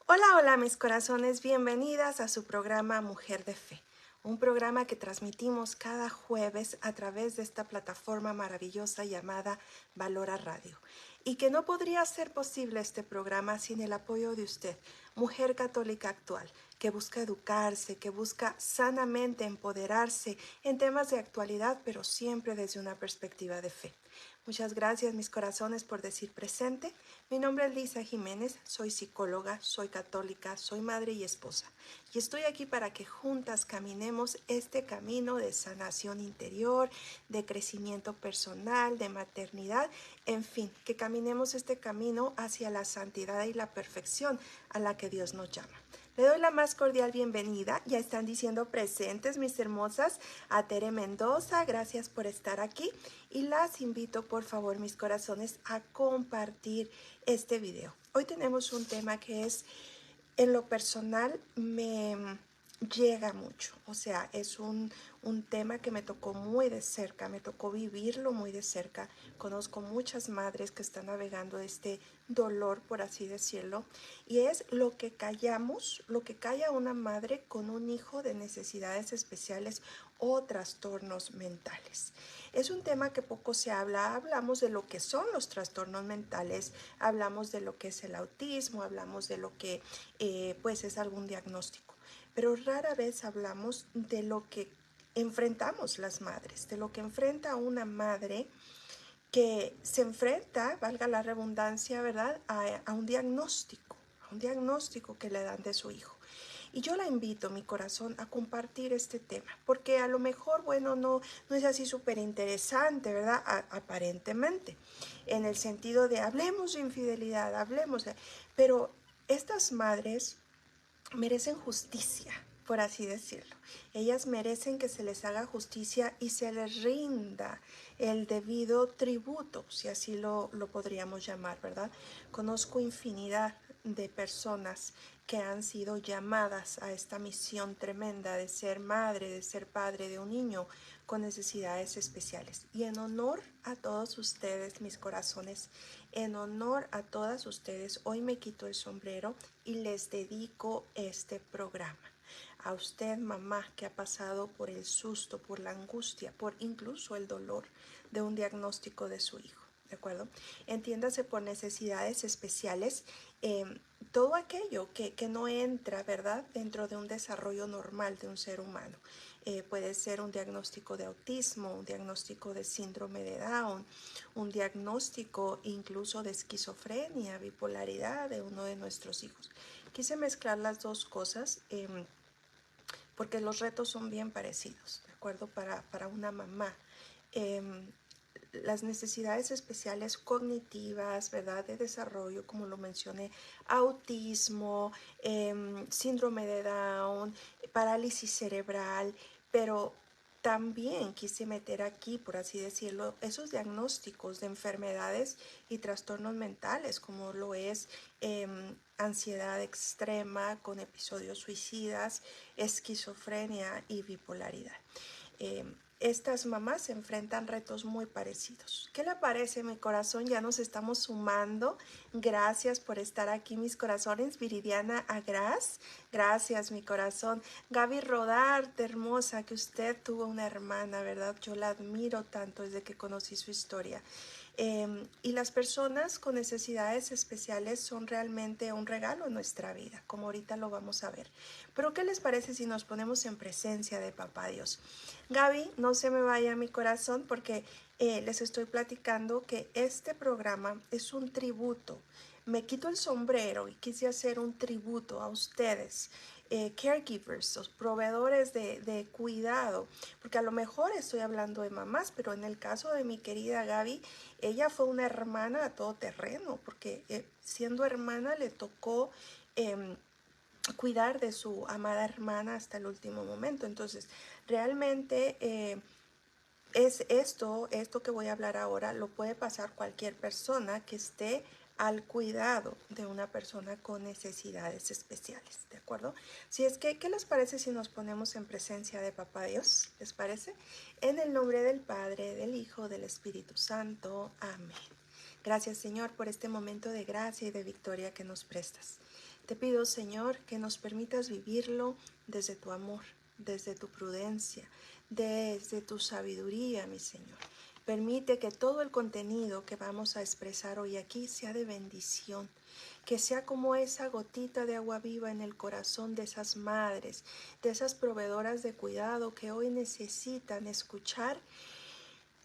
Hola, hola mis corazones, bienvenidas a su programa Mujer de Fe, un programa que transmitimos cada jueves a través de esta plataforma maravillosa llamada Valora Radio, y que no podría ser posible este programa sin el apoyo de usted, mujer católica actual, que busca educarse, que busca sanamente empoderarse en temas de actualidad, pero siempre desde una perspectiva de fe. Muchas gracias, mis corazones, por decir presente. Mi nombre es Lisa Jiménez, soy psicóloga, soy católica, soy madre y esposa. Y estoy aquí para que juntas caminemos este camino de sanación interior, de crecimiento personal, de maternidad, en fin, que caminemos este camino hacia la santidad y la perfección a la que Dios nos llama. Le doy la más cordial bienvenida. Ya están diciendo presentes, mis hermosas, a Tere Mendoza. Gracias por estar aquí. Y las invito, por favor, mis corazones, a compartir este video. Hoy tenemos un tema que es, en lo personal, me llega mucho. O sea, es un tema que me tocó muy de cerca, me tocó vivirlo muy de cerca. Conozco muchas madres que están navegando este dolor, por así decirlo, y es lo que callamos, lo que calla una madre con un hijo de necesidades especiales o trastornos mentales. Es un tema que poco se habla. Hablamos de lo que son los trastornos mentales, hablamos de lo que es el autismo, hablamos de lo que pues es algún diagnóstico, pero rara vez hablamos de lo que enfrentamos las madres, de lo que enfrenta una madre que se enfrenta, valga la redundancia, ¿verdad?, a un diagnóstico que le dan de su hijo. Y yo la invito, mi corazón, a compartir este tema, porque a lo mejor, bueno, no es así súper interesante, ¿verdad? Aparentemente, en el sentido de hablemos de infidelidad, pero estas madres merecen justicia, por así decirlo. Ellas merecen que se les haga justicia y se les rinda el debido tributo, si así lo podríamos llamar, ¿verdad? Conozco infinidad de personas que han sido llamadas a esta misión tremenda de ser madre, de ser padre de un niño con necesidades especiales. Y en honor a todos ustedes, mis corazones, en honor a todas ustedes, hoy me quito el sombrero y les dedico este programa. A usted, mamá, que ha pasado por el susto, por la angustia, por incluso el dolor de un diagnóstico de su hijo, ¿de acuerdo? Entiéndase por necesidades especiales todo aquello que no entra, ¿verdad?, dentro de un desarrollo normal de un ser humano. Puede ser un diagnóstico de autismo, un diagnóstico de síndrome de Down, un diagnóstico incluso de esquizofrenia, bipolaridad de uno de nuestros hijos. Quise mezclar las dos cosas porque los retos son bien parecidos, ¿de acuerdo? Para una mamá. Las necesidades especiales cognitivas, ¿verdad?, de desarrollo, como lo mencioné, autismo, síndrome de Down, parálisis cerebral, pero también quise meter aquí, por así decirlo, esos diagnósticos de enfermedades y trastornos mentales, como lo es ansiedad extrema con episodios suicidas, esquizofrenia y bipolaridad. Estas mamás se enfrentan retos muy parecidos. ¿Qué le parece, mi corazón? Ya nos estamos sumando. Gracias por estar aquí, mis corazones. Viridiana Agras, gracias, mi corazón. Gaby Rodarte, hermosa, que usted tuvo una hermana, ¿verdad? Yo la admiro tanto desde que conocí su historia. Y las personas con necesidades especiales son realmente un regalo en nuestra vida, como ahorita lo vamos a ver. Pero ¿qué les parece si nos ponemos en presencia de Papá Dios? Gaby, no se me vaya mi corazón porque les estoy platicando que este programa es un tributo. Me quito el sombrero y quise hacer un tributo a ustedes, caregivers, los proveedores de cuidado, porque a lo mejor estoy hablando de mamás, pero en el caso de mi querida Gaby, ella fue una hermana a todo terreno, porque siendo hermana le tocó cuidar de su amada hermana hasta el último momento. Entonces, realmente es esto que voy a hablar ahora, lo puede pasar cualquier persona que esté al cuidado de una persona con necesidades especiales, ¿de acuerdo? Si es que, ¿qué les parece si nos ponemos en presencia de Papá Dios? ¿Les parece? En el nombre del Padre, del Hijo, del Espíritu Santo. Amén. Gracias, Señor, por este momento de gracia y de victoria que nos prestas. Te pido, Señor, que nos permitas vivirlo desde tu amor, desde tu prudencia, desde tu sabiduría, mi Señor. Permite que todo el contenido que vamos a expresar hoy aquí sea de bendición, que sea como esa gotita de agua viva en el corazón de esas madres, de esas proveedoras de cuidado que hoy necesitan escuchar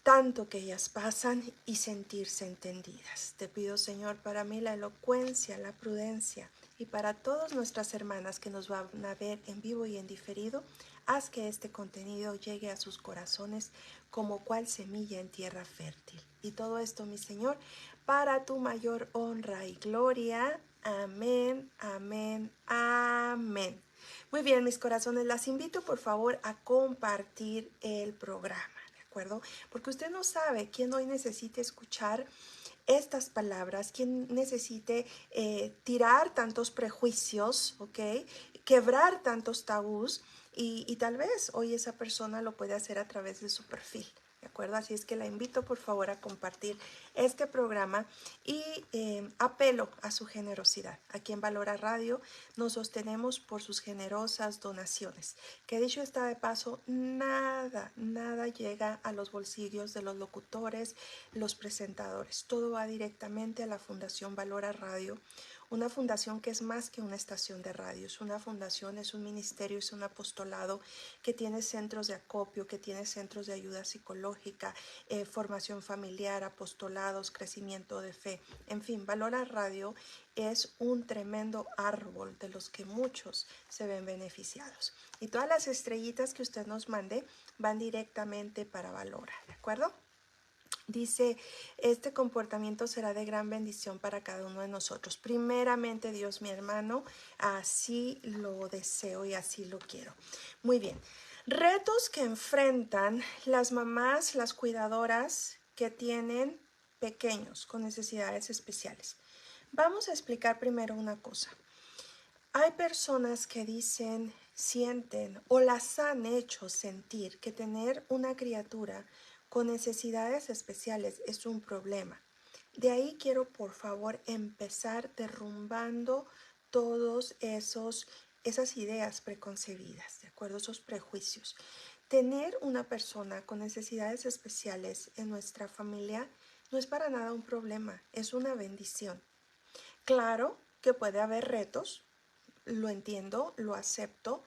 tanto que ellas pasan y sentirse entendidas. Te pido, Señor, para mí la elocuencia, la prudencia, y para todas nuestras hermanas que nos van a ver en vivo y en diferido, haz que este contenido llegue a sus corazones como cual semilla en tierra fértil. Y todo esto, mi Señor, para tu mayor honra y gloria. Amén, amén, amén. Muy bien, mis corazones, las invito por favor a compartir el programa. ¿Acuerdo? Porque usted no sabe quién hoy necesite escuchar estas palabras, quién necesite tirar tantos prejuicios, ¿ok? Quebrar tantos tabús y tal vez hoy esa persona lo puede hacer a través de su perfil. ¿De acuerdo? Así es que la invito por favor a compartir este programa y apelo a su generosidad. Aquí en Valora Radio nos sostenemos por sus generosas donaciones. Que dicho está de paso, nada llega a los bolsillos de los locutores, los presentadores. Todo va directamente a la Fundación Valora Radio. Una fundación que es más que una estación de radio, es una fundación, es un ministerio, es un apostolado que tiene centros de acopio, que tiene centros de ayuda psicológica, formación familiar, apostolados, crecimiento de fe. En fin, Valora Radio es un tremendo árbol de los que muchos se ven beneficiados. Y todas las estrellitas que usted nos mande van directamente para Valora, ¿de acuerdo? Dice, este comportamiento será de gran bendición para cada uno de nosotros. Primeramente, Dios, mi hermano, así lo deseo y así lo quiero. Muy bien. Retos que enfrentan las mamás, las cuidadoras que tienen pequeños con necesidades especiales. Vamos a explicar primero una cosa. Hay personas que dicen, sienten o las han hecho sentir que tener una criatura con necesidades especiales es un problema. De ahí quiero por favor empezar derrumbando todos esas ideas preconcebidas, ¿de acuerdo? Esos prejuicios. Tener una persona con necesidades especiales en nuestra familia no es para nada un problema, es una bendición. Claro que puede haber retos, lo entiendo, lo acepto.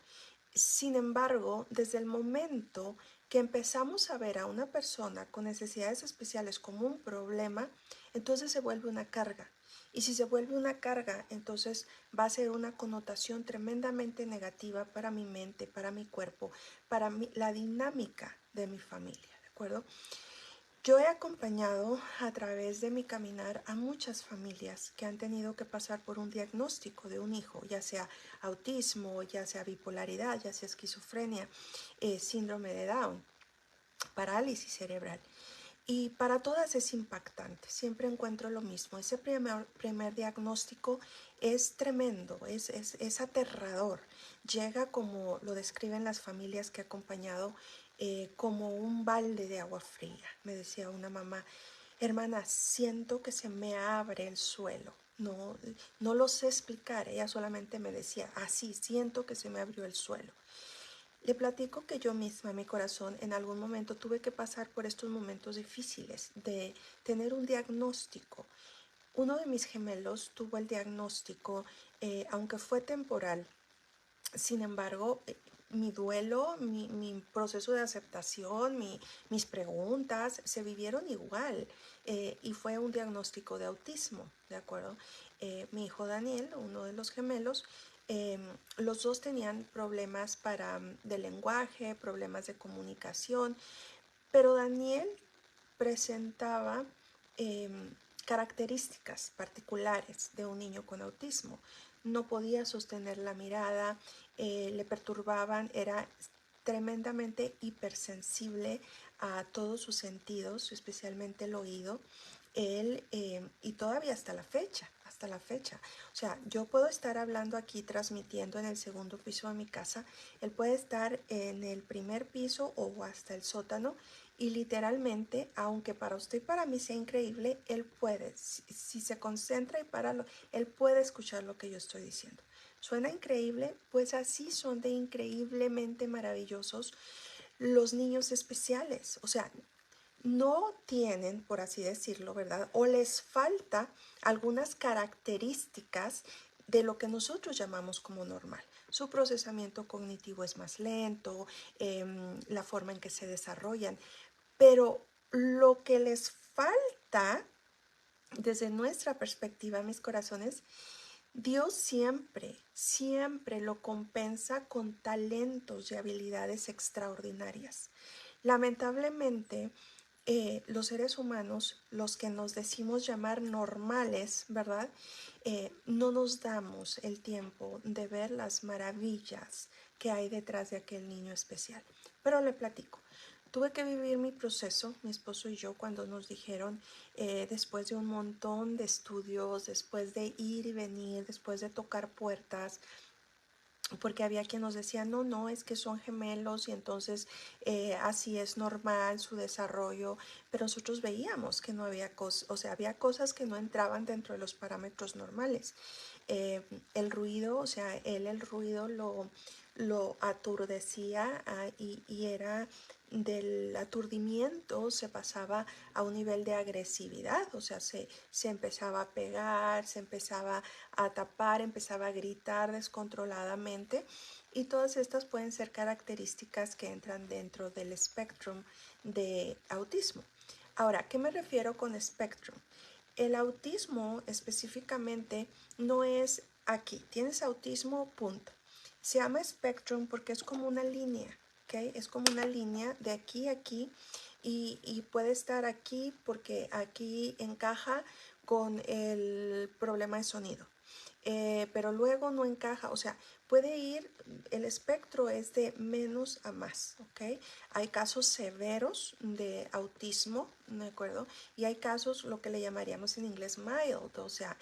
Sin embargo, desde el momento que empezamos a ver a una persona con necesidades especiales como un problema, entonces se vuelve una carga. Y si se vuelve una carga, entonces va a ser una connotación tremendamente negativa para mi mente, para mi cuerpo, para la dinámica de mi familia, ¿de acuerdo? Yo he acompañado a través de mi caminar a muchas familias que han tenido que pasar por un diagnóstico de un hijo, ya sea autismo, ya sea bipolaridad, ya sea esquizofrenia, síndrome de Down, parálisis cerebral. Y para todas es impactante, siempre encuentro lo mismo. Ese primer diagnóstico es tremendo, es aterrador. Llega como lo describen las familias que he acompañado, como un balde de agua fría. Me decía una mamá, hermana, siento que se me abre el suelo. No lo sé explicar, ella solamente me decía, así, siento que se me abrió el suelo. Le platico que yo misma, mi corazón, en algún momento tuve que pasar por estos momentos difíciles de tener un diagnóstico. Uno de mis gemelos tuvo el diagnóstico, aunque fue temporal. Sin embargo, mi duelo, mi proceso de aceptación, mis preguntas se vivieron igual, y fue un diagnóstico de autismo, ¿de acuerdo? Mi hijo Daniel, uno de los gemelos, los dos tenían problemas de lenguaje, problemas de comunicación, pero Daniel presentaba eh, características particulares de un niño con autismo. No podía sostener la mirada, le perturbaban, era tremendamente hipersensible a todos sus sentidos, especialmente el oído. Él, y todavía hasta la fecha. O sea, yo puedo estar hablando aquí, transmitiendo en el segundo piso de mi casa, él puede estar en el primer piso o hasta el sótano Y literalmente, aunque para usted y para mí sea increíble, él puede, si se concentra y él puede escuchar lo que yo estoy diciendo. ¿Suena increíble? Pues así son de increíblemente maravillosos los niños especiales. O sea, no tienen, por así decirlo, ¿verdad? O les falta algunas características de lo que nosotros llamamos como normal. Su procesamiento cognitivo es más lento, la forma en que se desarrollan, pero lo que les falta, desde nuestra perspectiva, mis corazones, Dios siempre, siempre lo compensa con talentos y habilidades extraordinarias. Lamentablemente, los seres humanos, los que nos decimos llamar normales, ¿verdad? No nos damos el tiempo de ver las maravillas que hay detrás de aquel niño especial. Pero le platico. Tuve que vivir mi proceso, mi esposo y yo, cuando nos dijeron, después de un montón de estudios, después de ir y venir, después de tocar puertas, porque había quien nos decía, no, no, es que son gemelos y entonces así es normal su desarrollo, pero nosotros veíamos que no había cosas, o sea, había cosas que no entraban dentro de los parámetros normales. El ruido, o sea, él el ruido lo aturdecía y era del aturdimiento se pasaba a un nivel de agresividad, o sea, se empezaba a pegar, se empezaba a tapar, empezaba a gritar descontroladamente y todas estas pueden ser características que entran dentro del espectro de autismo. Ahora, ¿qué me refiero con espectro? El autismo específicamente no es aquí, tienes autismo, punto. Se llama spectrum porque es como una línea, ¿ok? Es como una línea de aquí a aquí y puede estar aquí porque aquí encaja con el problema de sonido. Pero luego no encaja, o sea, puede ir, el espectro es de menos a más, ¿ok? Hay casos severos de autismo, ¿de acuerdo? Y hay casos, lo que le llamaríamos en inglés mild, o sea,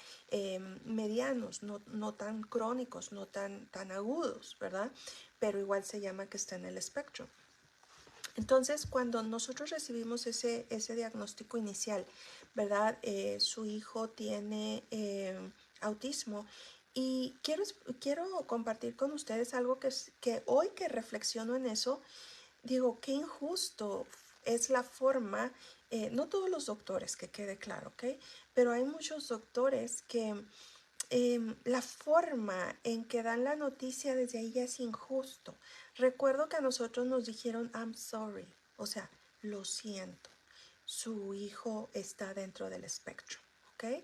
medianos, no tan crónicos, no tan agudos, ¿verdad? Pero igual se llama que está en el espectro. Entonces, cuando nosotros recibimos ese diagnóstico inicial, ¿verdad? Su hijo tiene autismo y quiero compartir con ustedes algo que hoy que reflexiono en eso, digo, qué injusto es la forma, no todos los doctores, que quede claro, ¿ok? Pero hay muchos doctores que la forma en que dan la noticia desde ahí ya es injusto. Recuerdo que a nosotros nos dijeron, I'm sorry, o sea, lo siento, su hijo está dentro del espectro, ¿ok?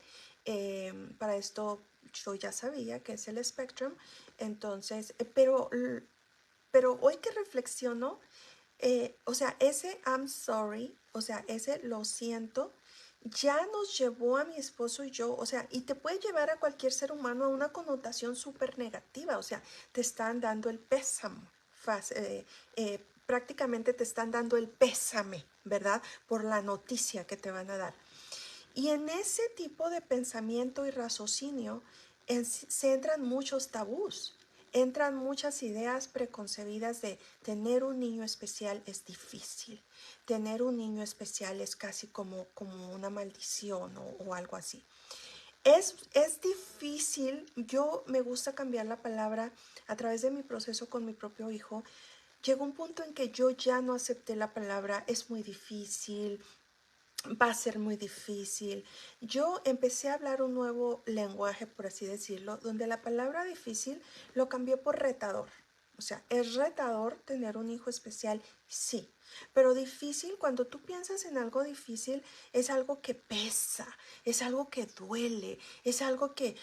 Para esto yo ya sabía que es el espectrum, entonces, pero hoy que reflexiono, o sea, ese I'm sorry, o sea, ese lo siento, ya nos llevó a mi esposo y yo, o sea, y te puede llevar a cualquier ser humano a una connotación súper negativa, o sea, te están dando el pésamo, prácticamente te están dando el pésame, ¿verdad? Por la noticia que te van a dar. Y en ese tipo de pensamiento y raciocinio se entran muchos tabús, entran muchas ideas preconcebidas de tener un niño especial es difícil, tener un niño especial es casi como una maldición o algo así. Es difícil, yo me gusta cambiar la palabra a través de mi proceso con mi propio hijo. Llegó un punto en que yo ya no acepté la palabra, es muy difícil, va a ser muy difícil. Yo empecé a hablar un nuevo lenguaje, por así decirlo, donde la palabra difícil lo cambié por retador. O sea, es retador tener un hijo especial, sí, pero difícil, cuando tú piensas en algo difícil, es algo que pesa, es algo que duele, es algo que,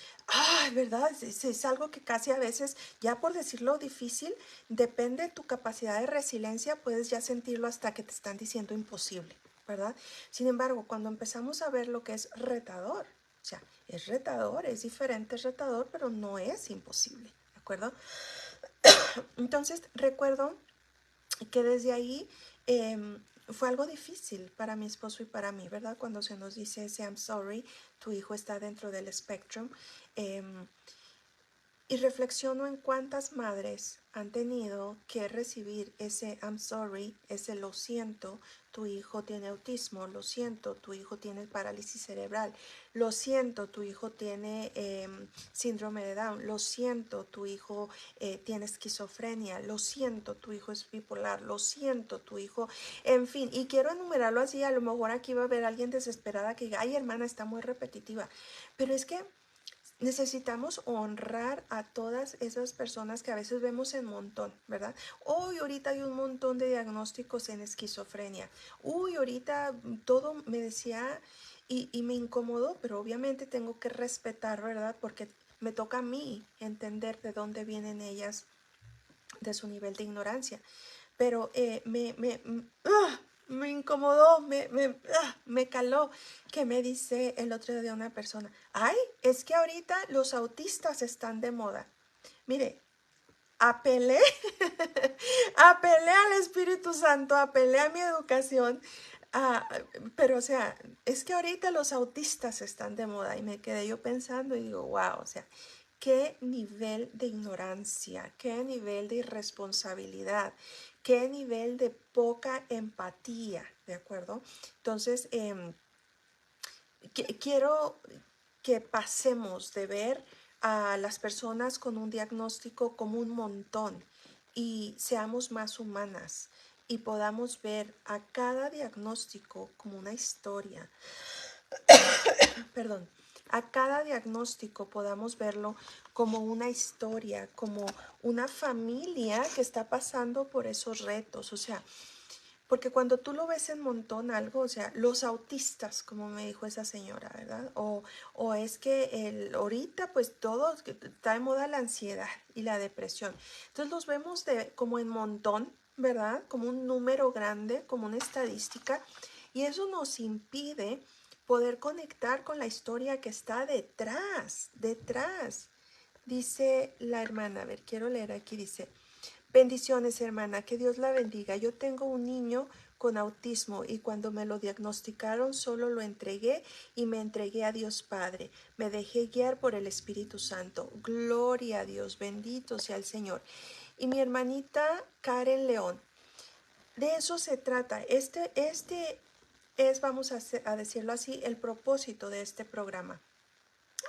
¿verdad? Es algo que casi a veces, ya por decirlo difícil, depende de tu capacidad de resiliencia, puedes ya sentirlo hasta que te están diciendo imposible, ¿verdad? Sin embargo, cuando empezamos a ver lo que es retador, o sea, es retador, es diferente, es retador, pero no es imposible, ¿de acuerdo? Entonces, recuerdo que desde ahí fue algo difícil para mi esposo y para mí, ¿verdad? Cuando se nos dice ese I'm sorry, tu hijo está dentro del spectrum. Y reflexiono en cuántas madres han tenido que recibir ese I'm sorry, ese lo siento, tu hijo tiene autismo, lo siento, tu hijo tiene parálisis cerebral, lo siento, tu hijo tiene síndrome de Down, lo siento, tu hijo tiene esquizofrenia, lo siento, tu hijo es bipolar, lo siento, tu hijo, en fin, y quiero enumerarlo así, a lo mejor aquí va a haber alguien desesperada que diga, ay hermana, está muy repetitiva, pero es que necesitamos honrar a todas esas personas que a veces vemos en montón, ¿verdad? Hoy ahorita hay un montón de diagnósticos en esquizofrenia. Uy, ahorita todo me decía y me incomodó, pero obviamente tengo que respetar, ¿verdad? Porque me toca a mí entender de dónde vienen ellas, de su nivel de ignorancia. Pero me incomodó, me caló que me dice el otro día una persona, ay, es que ahorita los autistas están de moda. Mire, apelé, apelé al Espíritu Santo, apelé a mi educación, ah, pero o sea, es que ahorita los autistas están de moda y me quedé yo pensando y digo, wow, o sea, qué nivel de ignorancia, qué nivel de irresponsabilidad, qué nivel de poca empatía, ¿de acuerdo? Entonces, quiero que pasemos de ver a las personas con un diagnóstico como un montón y seamos más humanas y podamos ver a cada diagnóstico como una historia. Perdón, a cada diagnóstico podamos verlo como una historia, como una familia que está pasando por esos retos. O sea, porque cuando tú lo ves en montón algo, o sea, los autistas, como me dijo esa señora, ¿verdad? O es que ahorita pues todo está de moda la ansiedad y la depresión. Entonces los vemos como en montón, ¿verdad? Como un número grande, como una estadística. Y eso nos impide poder conectar con la historia que está detrás. Dice la hermana, a ver, quiero leer aquí, dice, bendiciones, hermana, que Dios la bendiga. Yo tengo un niño con autismo y cuando me lo diagnosticaron solo lo entregué y me entregué a Dios Padre. Me dejé guiar por el Espíritu Santo. Gloria a Dios, bendito sea el Señor. Y mi hermanita Karen León, de eso se trata. Este es, vamos a decirlo así, el propósito de este programa.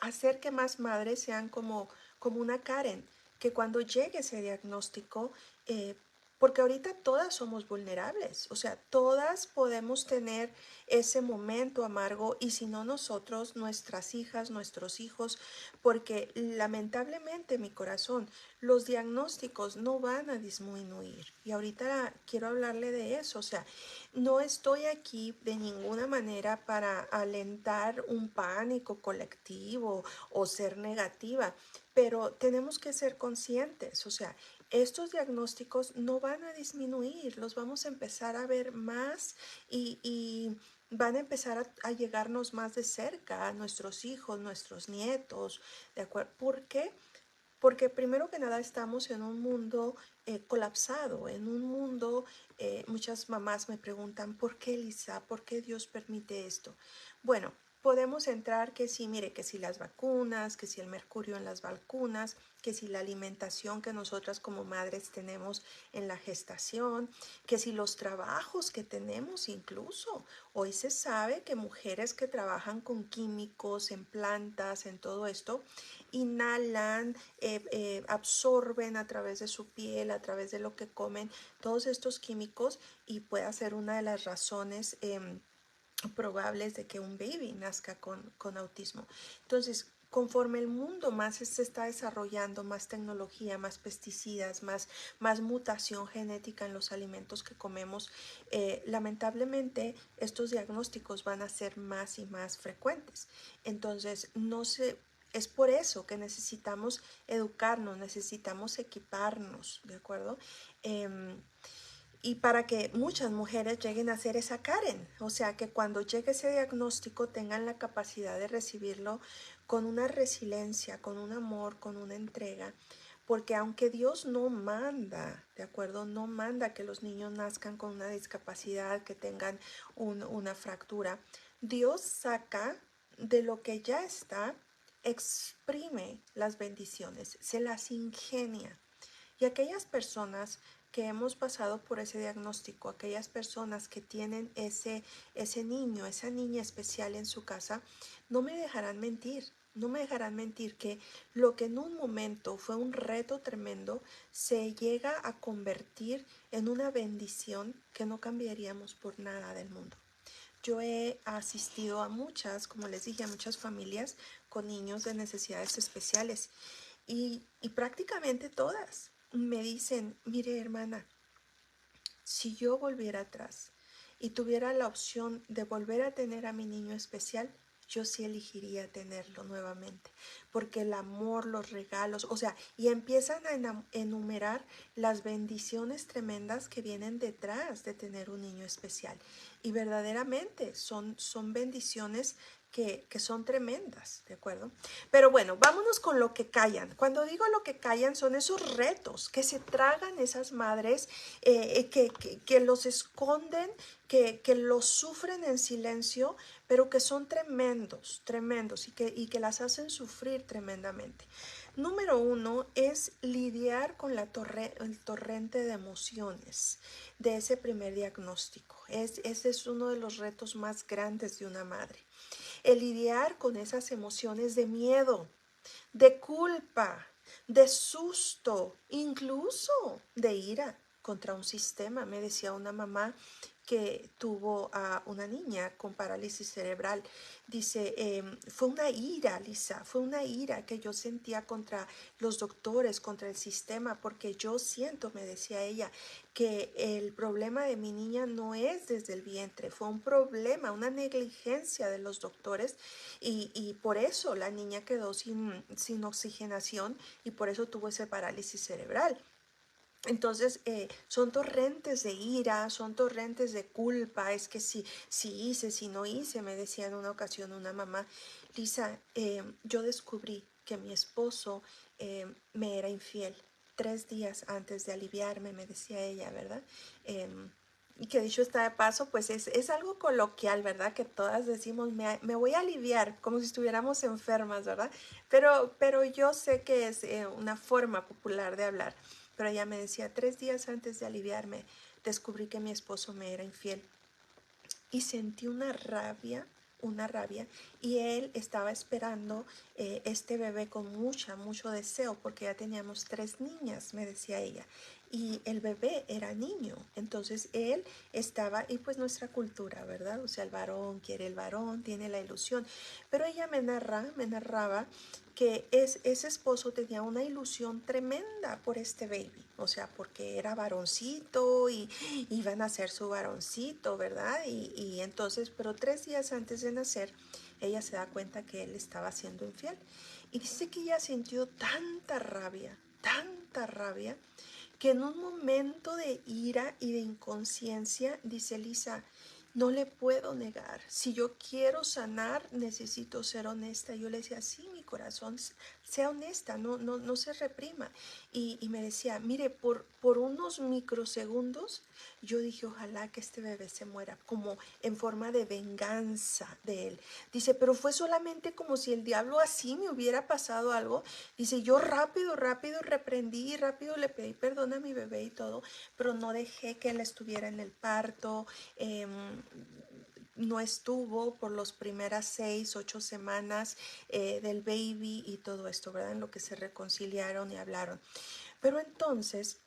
Hacer que más madres sean como una Karen, que cuando llegue ese diagnóstico, porque ahorita todas somos vulnerables, o sea, todas podemos tener ese momento amargo y si no nosotros, nuestras hijas, nuestros hijos, porque lamentablemente mi corazón, los diagnósticos no van a disminuir y ahorita quiero hablarle de eso, o sea, no estoy aquí de ninguna manera para alentar un pánico colectivo o ser negativa, pero tenemos que ser conscientes, o sea, estos diagnósticos no van a disminuir, los vamos a empezar a ver más y van a empezar a llegarnos más de cerca a nuestros hijos, nuestros nietos, ¿de acuerdo? ¿Por qué? Porque primero que nada estamos en un mundo colapsado, en un mundo, muchas mamás me preguntan, ¿por qué Lisa? ¿Por qué Dios permite esto? Bueno, podemos entrar que sí, mire, que si las vacunas, que si el mercurio en las vacunas, que si la alimentación que nosotras como madres tenemos en la gestación, que si los trabajos que tenemos incluso. Hoy se sabe que mujeres que trabajan con químicos en plantas, en todo esto, inhalan, absorben a través de su piel, a través de lo que comen, todos estos químicos y puede ser una de las razones probables de que un baby nazca con autismo. Entonces, conforme el mundo más se está desarrollando, más tecnología, más pesticidas, más mutación genética en los alimentos que comemos, lamentablemente estos diagnósticos van a ser más y más frecuentes. Entonces, no se, es por eso que necesitamos educarnos, necesitamos equiparnos, ¿de acuerdo? Y para que muchas mujeres lleguen a ser esa Karen, o sea, que cuando llegue ese diagnóstico tengan la capacidad de recibirlo con una resiliencia, con un amor, con una entrega, porque aunque Dios no manda, ¿de acuerdo? No manda que los niños nazcan con una discapacidad, que tengan una fractura, Dios saca de lo que ya está exprime las bendiciones, se las ingenia. Y aquellas personas que hemos pasado por ese diagnóstico, aquellas personas que tienen ese niño, esa niña especial en su casa, no me dejarán mentir. No me dejarán mentir que lo que en un momento fue un reto tremendo se llega a convertir en una bendición que no cambiaríamos por nada del mundo. Yo he asistido a muchas, como les dije, a muchas familias con niños de necesidades especiales y prácticamente todas me dicen, mire hermana, si yo volviera atrás y tuviera la opción de volver a tener a mi niño especial, yo sí elegiría tenerlo nuevamente, porque el amor, los regalos, o sea, y empiezan a enumerar las bendiciones tremendas que vienen detrás de tener un niño especial. Y verdaderamente son bendiciones que son tremendas, ¿de acuerdo? Pero bueno, vámonos con lo que callan. Cuando digo lo que callan son esos retos que se tragan esas madres, que los esconden, que los sufren en silencio, pero que son tremendos, tremendos y que las hacen sufrir tremendamente. Número uno es lidiar con el torrente de emociones de ese primer diagnóstico. Ese es uno de los retos más grandes de una madre. El lidiar con esas emociones de miedo, de culpa, de susto, incluso de ira contra un sistema. Me decía una mamá que tuvo a una niña con parálisis cerebral. Dice, fue una ira, Lisa, fue una ira que yo sentía contra los doctores, contra el sistema, porque yo siento, me decía ella, que el problema de mi niña no es desde el vientre, fue un problema, una negligencia de los doctores y por eso la niña quedó sin oxigenación y por eso tuvo ese parálisis cerebral. Entonces son torrentes de ira, son torrentes de culpa, es que si hice, si no hice, me decía en una ocasión una mamá, Lisa, yo descubrí que mi esposo me era infiel 3 días antes de aliviarme, me decía ella, ¿verdad? Y que dicho está de paso, pues es algo coloquial, ¿verdad? Que todas decimos, me voy a aliviar, como si estuviéramos enfermas, ¿verdad? Pero yo sé que es una forma popular de hablar. Pero ella me decía, 3 días antes de aliviarme, descubrí que mi esposo me era infiel. Y sentí una rabia, y él estaba esperando este bebé con mucho deseo, porque ya teníamos 3 niñas, me decía ella, y el bebé era niño, entonces él estaba, y pues nuestra cultura, ¿verdad? O sea, el varón quiere el varón, tiene la ilusión, pero ella me narraba que ese esposo tenía una ilusión tremenda por este baby, o sea, porque era varoncito y iban a ser su varoncito, ¿verdad? Y entonces, pero 3 días antes de nacer, ella se da cuenta que él estaba siendo infiel. Y dice que ella sintió tanta rabia, que en un momento de ira y de inconsciencia, dice Lisa, no le puedo negar, si yo quiero sanar, necesito ser honesta. Yo le decía, sí, mi corazón, sea honesta, no se reprima. Y me decía, mire, por unos microsegundos, yo dije, ojalá que este bebé se muera, como en forma de venganza de él. Dice, pero fue solamente como si el diablo así me hubiera pasado algo. Dice, yo rápido reprendí, rápido le pedí perdón a mi bebé y todo, pero no dejé que él estuviera en el parto. No estuvo por las primeras 6, 8 semanas del baby y todo esto, ¿verdad? En lo que se reconciliaron y hablaron. Pero entonces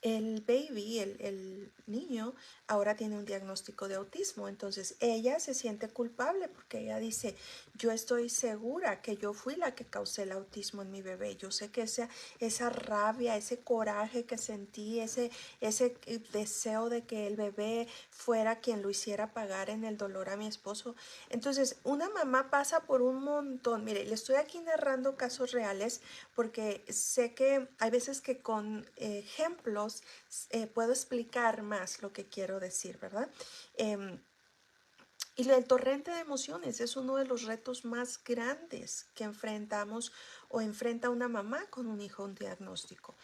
el baby, el niño, ahora tiene un diagnóstico de autismo. Entonces ella se siente culpable porque ella dice, yo estoy segura que yo fui la que causé el autismo en mi bebé. Yo sé que esa rabia, ese coraje que sentí, ese deseo de que el bebé fuera quien lo hiciera pagar en el dolor a mi esposo. Entonces una mamá pasa por un montón. Mire, le estoy aquí narrando casos reales porque sé que hay veces que con ejemplos puedo explicar más lo que quiero decir, ¿verdad? Y el torrente de emociones es uno de los retos más grandes que enfrentamos o enfrenta una mamá con un hijo un diagnóstico.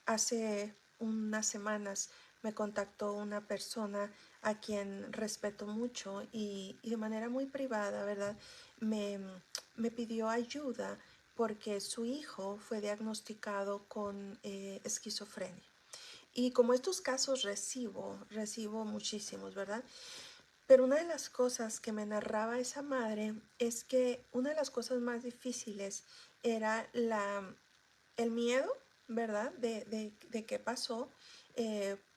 Hace unas semanas me contactó una persona a quien respeto mucho y de manera muy privada, ¿verdad? Me me pidió ayuda porque su hijo fue diagnosticado con esquizofrenia. Y como estos casos recibo muchísimos, ¿verdad? Pero una de las cosas que me narraba esa madre es que una de las cosas más difíciles era el miedo, ¿verdad? De qué pasó.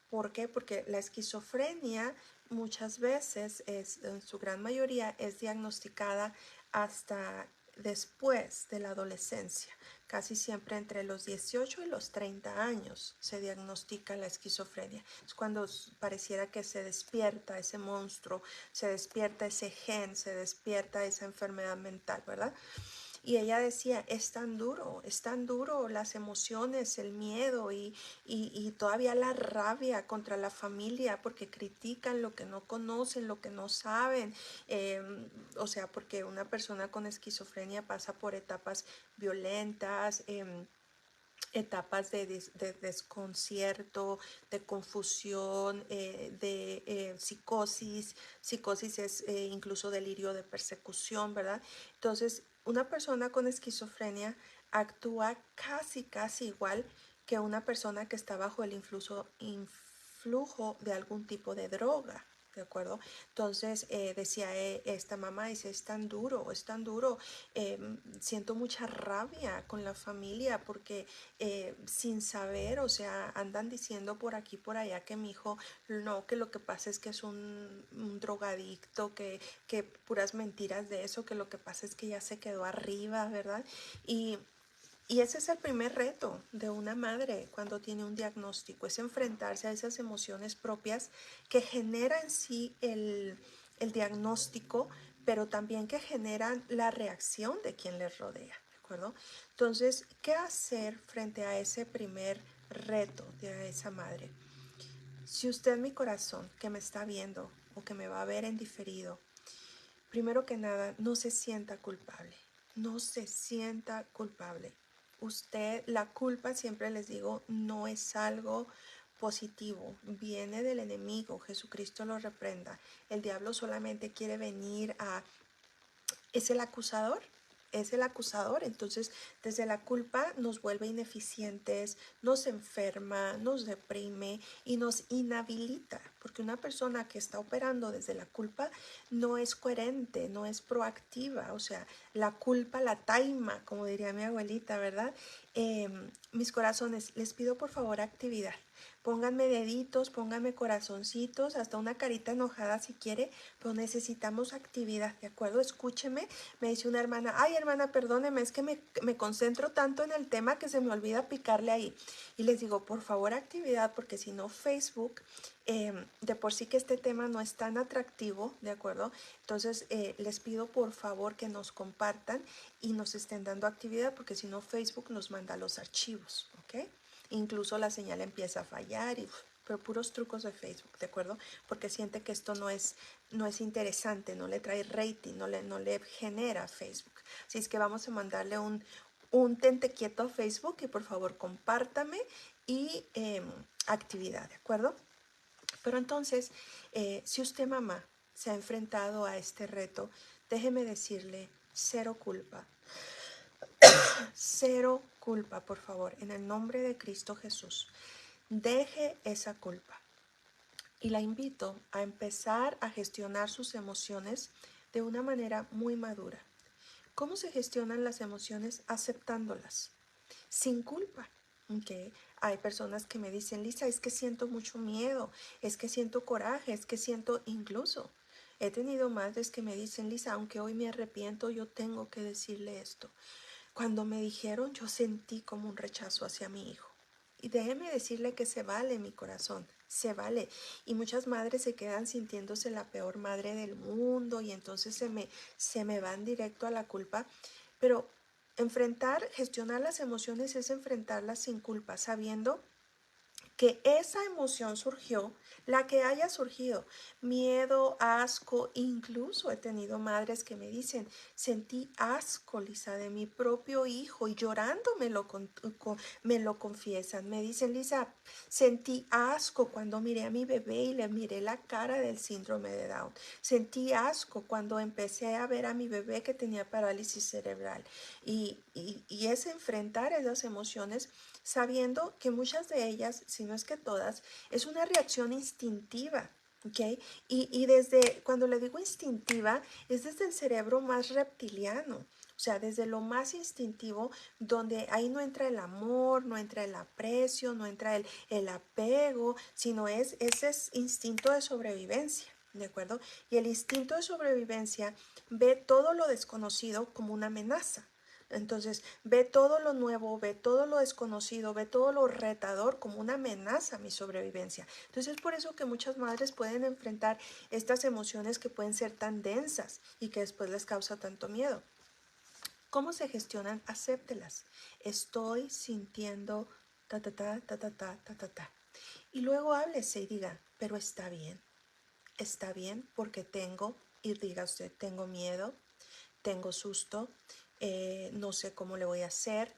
¿Por qué? Porque la esquizofrenia muchas veces, en su gran mayoría, es diagnosticada hasta después de la adolescencia. Casi siempre entre los 18 y los 30 años se diagnostica la esquizofrenia. Es cuando pareciera que se despierta ese monstruo, se despierta ese gen, se despierta esa enfermedad mental, ¿verdad? Y ella decía, es tan duro las emociones, el miedo y todavía la rabia contra la familia porque critican lo que no conocen, lo que no saben. Eh, o sea, porque una persona con esquizofrenia pasa por etapas violentas. Etapas de desconcierto, de confusión, psicosis. Psicosis es incluso delirio de persecución, ¿verdad? Entonces, una persona con esquizofrenia actúa casi igual que una persona que está bajo el influjo de algún tipo de droga. ¿De acuerdo? Entonces decía esta mamá, dice, es tan duro, siento mucha rabia con la familia porque sin saber, o sea, andan diciendo por aquí, por allá que mi hijo, no, que lo que pasa es que es un drogadicto, que puras mentiras de eso, que lo que pasa es que ya se quedó arriba, ¿verdad? Y ese es el primer reto de una madre cuando tiene un diagnóstico, es enfrentarse a esas emociones propias que genera en sí el diagnóstico, pero también que generan la reacción de quien les rodea, ¿de acuerdo? Entonces, ¿qué hacer frente a ese primer reto de esa madre? Si usted, mi corazón, que me está viendo o que me va a ver en diferido, primero que nada, no se sienta culpable, no se sienta culpable. Usted, la culpa, siempre les digo, no es algo positivo, viene del enemigo, Jesucristo lo reprenda. El diablo solamente quiere venir a es el acusador, es el acusador. Entonces, desde la culpa nos vuelve ineficientes, nos enferma, nos deprime y nos inhabilita, porque una persona que está operando desde la culpa no es coherente, no es proactiva, o sea, la culpa la taima, como diría mi abuelita, ¿verdad? Mis corazones, les pido por favor actividad. Pónganme deditos, pónganme corazoncitos, hasta una carita enojada si quiere, pero necesitamos actividad, ¿de acuerdo? Escúcheme, me dice una hermana, ay hermana, perdóneme, es que me concentro tanto en el tema que se me olvida picarle ahí. Y les digo, por favor, actividad, porque si no Facebook, de por sí que este tema no es tan atractivo, ¿de acuerdo? Entonces, les pido por favor que nos compartan y nos estén dando actividad, porque si no Facebook nos manda los archivos, ¿ok? Incluso la señal empieza a fallar y pero puros trucos de Facebook, ¿de acuerdo? Porque siente que esto no es interesante, no le trae rating, no le genera Facebook. Así es que vamos a mandarle un tente quieto a Facebook y por favor compártame y actividad, ¿de acuerdo? Pero entonces, si usted mamá se ha enfrentado a este reto, déjeme decirle, cero culpa. Cero culpa, por favor, en el nombre de Cristo Jesús. Deje esa culpa y la invito a empezar a gestionar sus emociones de una manera muy madura. ¿Cómo se gestionan las emociones? Aceptándolas, sin culpa. Okay. Hay personas que me dicen, Lisa, es que siento mucho miedo, es que siento coraje, es que siento incluso. He tenido madres que me dicen, Lisa, aunque hoy me arrepiento, yo tengo que decirle esto. Cuando me dijeron, yo sentí como un rechazo hacia mi hijo. Y déjeme decirle que se vale, mi corazón, se vale. Y muchas madres se quedan sintiéndose la peor madre del mundo y entonces se me van directo a la culpa. Pero gestionar las emociones es enfrentarlas sin culpa, sabiendo que esa emoción surgió, la que haya surgido, miedo, asco, incluso he tenido madres que me dicen, sentí asco, Lisa, de mi propio hijo, y llorando me lo confiesan. Me dicen, Lisa, sentí asco cuando miré a mi bebé y le miré la cara del síndrome de Down. Sentí asco cuando empecé a ver a mi bebé que tenía parálisis cerebral. Y es enfrentar esas emociones sabiendo que muchas de ellas, si no es que todas, es una reacción instintiva. ¿Ok? Y desde, cuando le digo instintiva, es desde el cerebro más reptiliano. O sea, desde lo más instintivo, donde ahí no entra el amor, no entra el aprecio, no entra el apego, sino es ese instinto de sobrevivencia, ¿de acuerdo? Y el instinto de sobrevivencia ve todo lo desconocido como una amenaza. Entonces, ve todo lo nuevo, ve todo lo desconocido, ve todo lo retador como una amenaza a mi sobrevivencia. Entonces, es por eso que muchas madres pueden enfrentar estas emociones que pueden ser tan densas y que después les causa tanto miedo. ¿Cómo se gestionan? Acéptelas. Estoy sintiendo ta ta ta ta ta ta ta ta ta. Y luego háblese y diga, pero está bien porque tengo, y diga usted, tengo miedo, tengo susto, no sé cómo le voy a hacer,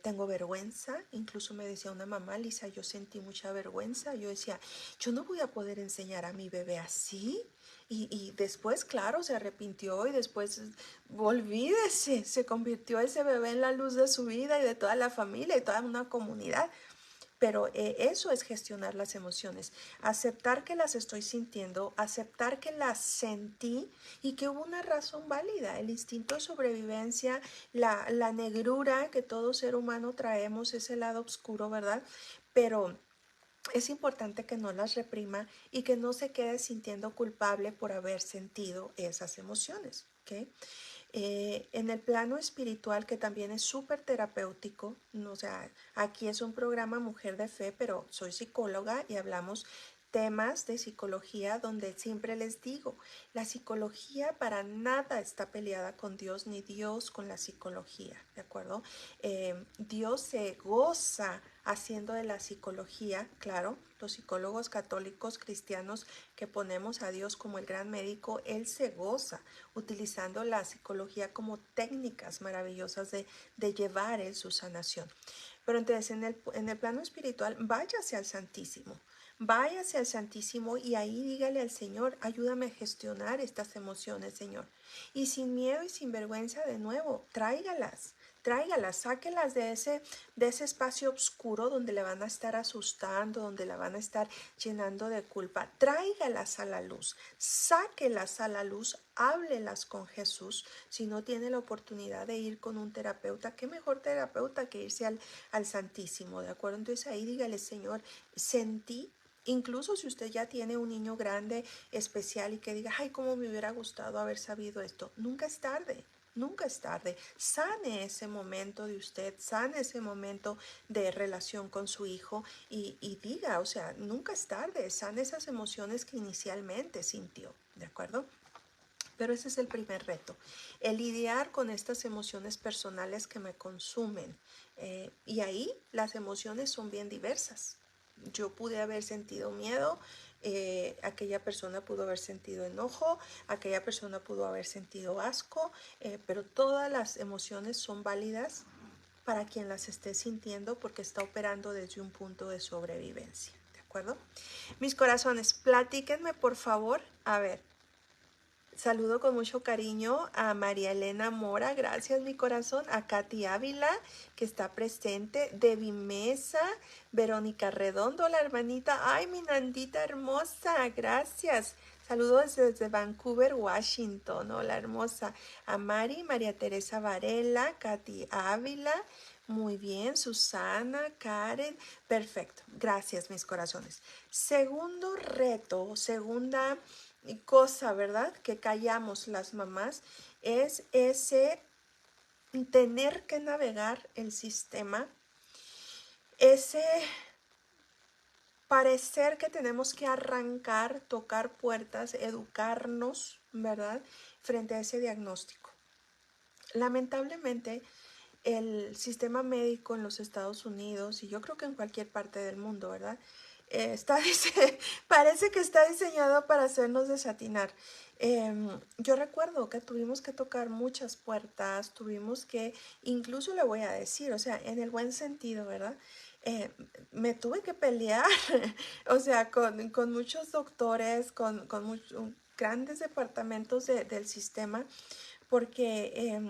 tengo vergüenza. Incluso me decía una mamá, Lisa, yo sentí mucha vergüenza. Yo decía, yo no voy a poder enseñar a mi bebé así. Y después, claro, se arrepintió y después, olvídese, se convirtió ese bebé en la luz de su vida y de toda la familia y toda una comunidad. Pero eso es gestionar las emociones, aceptar que las estoy sintiendo, aceptar que las sentí y que hubo una razón válida. El instinto de sobrevivencia, la negrura que todo ser humano traemos, ese lado oscuro, ¿verdad? Pero es importante que no las reprima y que no se quede sintiendo culpable por haber sentido esas emociones, ¿ok? En el plano espiritual, que también es súper terapéutico, o sea, aquí es un programa Mujer de Fe, pero soy psicóloga y hablamos temas de psicología donde siempre les digo, la psicología para nada está peleada con Dios ni Dios con la psicología, ¿de acuerdo? Dios se goza haciendo de la psicología, claro, los psicólogos católicos cristianos que ponemos a Dios como el gran médico, Él se goza utilizando la psicología como técnicas maravillosas de llevar en su sanación. Pero entonces en el plano espiritual, váyase al Santísimo. Váyase al Santísimo y ahí dígale al Señor, ayúdame a gestionar estas emociones, Señor. Y sin miedo y sin vergüenza, de nuevo, tráigalas, sáquelas de ese espacio oscuro donde le van a estar asustando, donde la van a estar llenando de culpa. Tráigalas a la luz, sáquelas a la luz, háblelas con Jesús. Si no tiene la oportunidad de ir con un terapeuta, qué mejor terapeuta que irse al Santísimo, ¿de acuerdo? Entonces ahí dígale, Señor, sentí. Incluso si usted ya tiene un niño grande, especial y que diga, ay, cómo me hubiera gustado haber sabido esto. Nunca es tarde. Nunca es tarde. Sane ese momento de usted, sane ese momento de relación con su hijo y diga, o sea, nunca es tarde. Sane esas emociones que inicialmente sintió, ¿de acuerdo? Pero ese es el primer reto, el lidiar con estas emociones personales que me consumen. Y ahí las emociones son bien diversas. Yo pude haber sentido miedo, aquella persona pudo haber sentido enojo, aquella persona pudo haber sentido asco, pero todas las emociones son válidas para quien las esté sintiendo porque está operando desde un punto de sobrevivencia. ¿De acuerdo? Mis corazones, platíquenme por favor. A ver, saludo con mucho cariño a María Elena Mora, gracias mi corazón, a Katy Ávila, que está presente, Debbie Mesa, Verónica Redondo, la hermanita, ay mi Nandita hermosa, gracias. Saludos desde Vancouver, Washington, hola hermosa, a María Teresa Varela, Katy Ávila, muy bien, Susana, Karen, perfecto, gracias mis corazones. Segundo reto, segunda cosa, ¿verdad? Que callamos las mamás, es ese tener que navegar el sistema, ese parecer que tenemos que arrancar, tocar puertas, educarnos, ¿verdad? Frente a ese diagnóstico. Lamentablemente, el sistema médico en los Estados Unidos, y yo creo que en cualquier parte del mundo, ¿verdad? Parece que está diseñado para hacernos desatinar. Yo recuerdo que tuvimos que tocar muchas puertas, tuvimos que, incluso le voy a decir, o sea, en el buen sentido, ¿verdad? Eh, Me tuve que pelear, o sea, con muchos doctores, con grandes departamentos del sistema, porque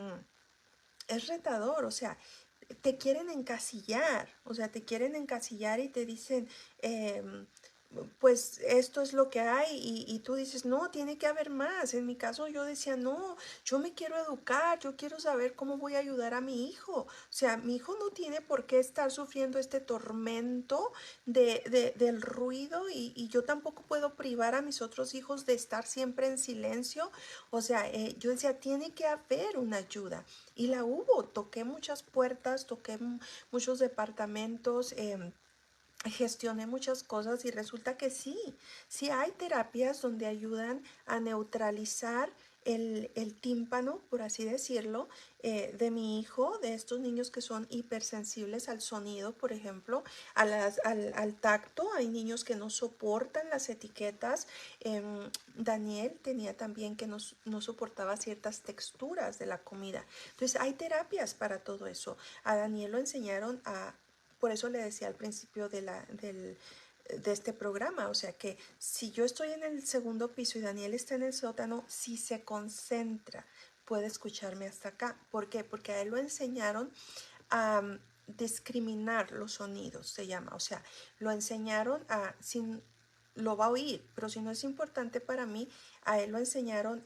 es retador, o sea, te quieren encasillar, o sea, te quieren encasillar y te dicen, pues esto es lo que hay y tú dices, no, tiene que haber más. En mi caso yo decía, no, yo me quiero educar, yo quiero saber cómo voy a ayudar a mi hijo. O sea, mi hijo no tiene por qué estar sufriendo este tormento del ruido y yo tampoco puedo privar a mis otros hijos de estar siempre en silencio. O sea, yo decía, tiene que haber una ayuda. Y la hubo, toqué muchas puertas, toqué muchos departamentos, gestioné muchas cosas y resulta que sí hay terapias donde ayudan a neutralizar el tímpano, por así decirlo, de mi hijo, de estos niños que son hipersensibles al sonido, por ejemplo, al tacto. Hay niños que no soportan las etiquetas. Daniel tenía también que no soportaba ciertas texturas de la comida. Entonces hay terapias para todo eso. A Daniel lo enseñaron por eso le decía al principio de este programa, o sea que si yo estoy en el segundo piso y Daniel está en el sótano, si se concentra, puede escucharme hasta acá. ¿Por qué? Porque a él lo enseñaron a discriminar los sonidos, se llama. O sea, lo enseñaron sin, lo va a oír, pero si no es importante para mí, a él lo enseñaron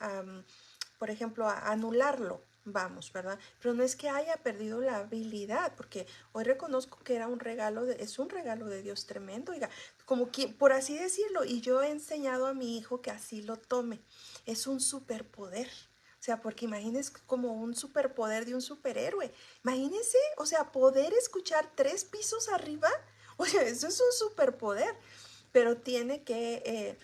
por ejemplo, a anularlo, vamos, ¿verdad? Pero no es que haya perdido la habilidad, porque hoy reconozco que era es un regalo de Dios tremendo, oiga, como que, por así decirlo, y yo he enseñado a mi hijo que así lo tome. Es un superpoder. O sea, porque imagínense como un superpoder de un superhéroe. Imagínense, o sea, poder escuchar 3 pisos arriba. O sea, eso es un superpoder. Pero tiene que